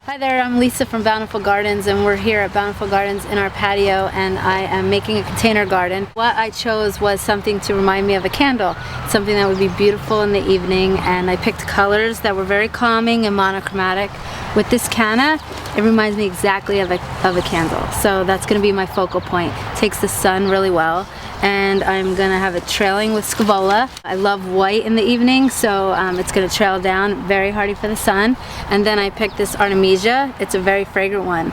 Hi there, I'm Lisa from Bountiful Gardens, and we're here at Bountiful Gardens in our patio, and I am making a container garden. What I chose was something to remind me of a candle, something that would be beautiful in the evening, and I picked colors that were very calming and monochromatic. With this Canna, it reminds me exactly of a candle, so that's going to be my focal point. It takes the sun really well, and I'm going to have it trailing with scaviola. I love white in the evening, so it's going to trail down, very hardy for the sun. And then I picked this artemisia. It's a very fragrant one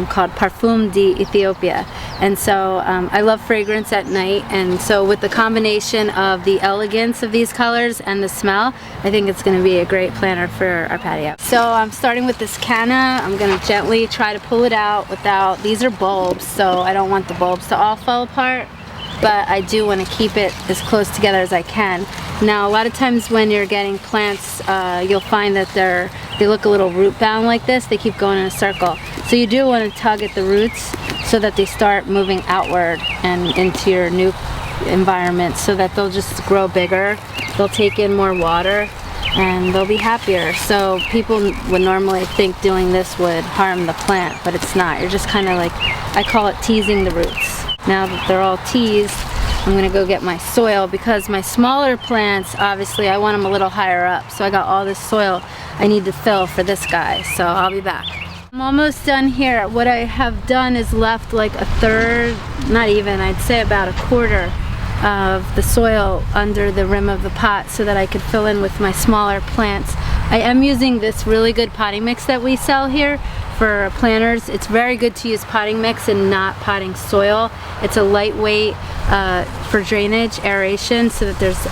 called Perfume d'Ethiopia. And so I love fragrance at night, and so with the combination of the elegance of these colors and the smell, I think it's going to be a great planter for our patio. So I'm starting with this Canna. I'm going to gently try to pull it out without, these are bulbs, so I don't want the bulbs to all fall apart, but I do want to keep it as close together as I can. Now, a lot of times when you're getting plants, you'll find that they look a little root bound like this. They keep going in a circle. So you do want to tug at the roots so that they start moving outward and into your new environment, so that they'll just grow bigger, they'll take in more water, and they'll be happier. So people would normally think doing this would harm the plant, but it's not. You're just kind of like, I call it teasing the roots. Now that they're all teased, I'm going to go get my soil, because my smaller plants, obviously I want them a little higher up. So I got all this soil I need to fill for this guy, so I'll be back. I'm almost done here. What I have done is left like a third, not even, I'd say about a quarter of the soil under the rim of the pot so that I could fill in with my smaller plants. I am using this really good potting mix that we sell here for planters. It's very good to use potting mix and not potting soil. It's a lightweight for drainage, aeration, so that there's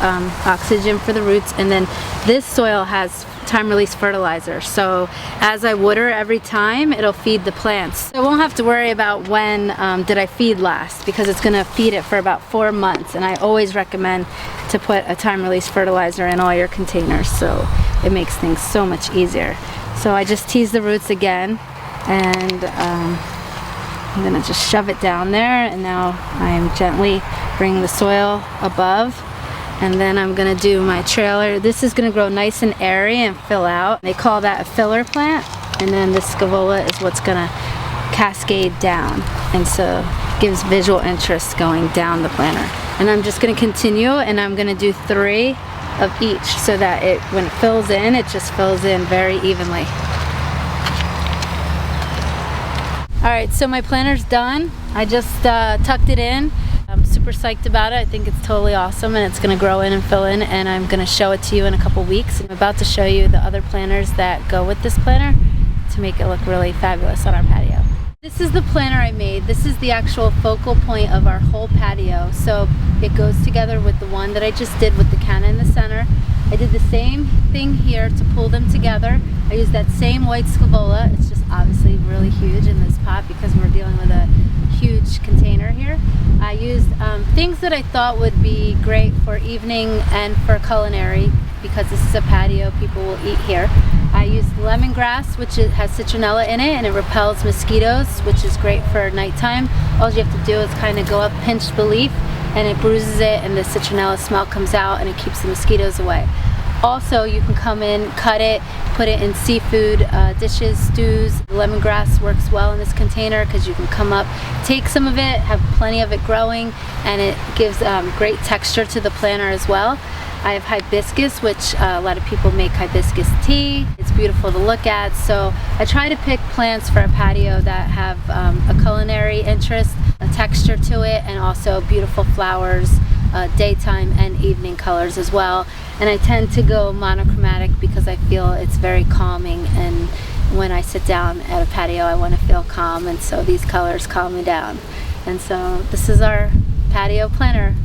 oxygen for the roots. And then this soil has time-release fertilizer, so as I water every time, it'll feed the plants. I won't have to worry about when did I feed last, because it's going to feed it for about 4 months, and I always recommend to put a time-release fertilizer in all your containers, so it makes things so much easier. So I just tease the roots again, and I'm going to just shove it down there, and now I'm gently bringing the soil above. And then I'm going to do my trailer. This is going to grow nice and airy and fill out. They call that a filler plant. And then the scaviola is what's going to cascade down. And so it gives visual interest going down the planter. And I'm just going to continue, and I'm going to do 3 of each, so that when it fills in, it just fills in very evenly. Alright, so my planter's done. I just tucked it in. I'm super psyched about it. I think it's totally awesome, and it's going to grow in and fill in, and I'm going to show it to you in a couple weeks. I'm about to show you the other planters that go with this planter to make it look really fabulous on our patio. This is the planter I made. This is the actual focal point of our whole patio, so it goes together with the one that I just did with the Canna in the center. I did the same thing here to pull them together. I used that same white scaviola. It's just obviously really huge in this pot because we're dealing with a huge container here. I used things that I thought would be great for evening and for culinary, because this is a patio, people will eat here. I used lemongrass, which has citronella in it, and it repels mosquitoes, which is great for nighttime. All you have to do is kind of go up, pinch the leaf, and it bruises it, and the citronella smell comes out, and it keeps the mosquitoes away. Also, you can come in, cut it, put it in seafood dishes, stews. Lemongrass works well in this container because you can come up, take some of it, have plenty of it growing, and it gives great texture to the planter as well. I have hibiscus, which a lot of people make hibiscus tea. It's beautiful to look at, so I try to pick plants for a patio that have a culinary interest, a texture to it, and also beautiful flowers, daytime and evening colors as well. And I tend to go monochromatic because I feel it's very calming, and when I sit down at a patio I want to feel calm, and so these colors calm me down. And so this is our patio planter.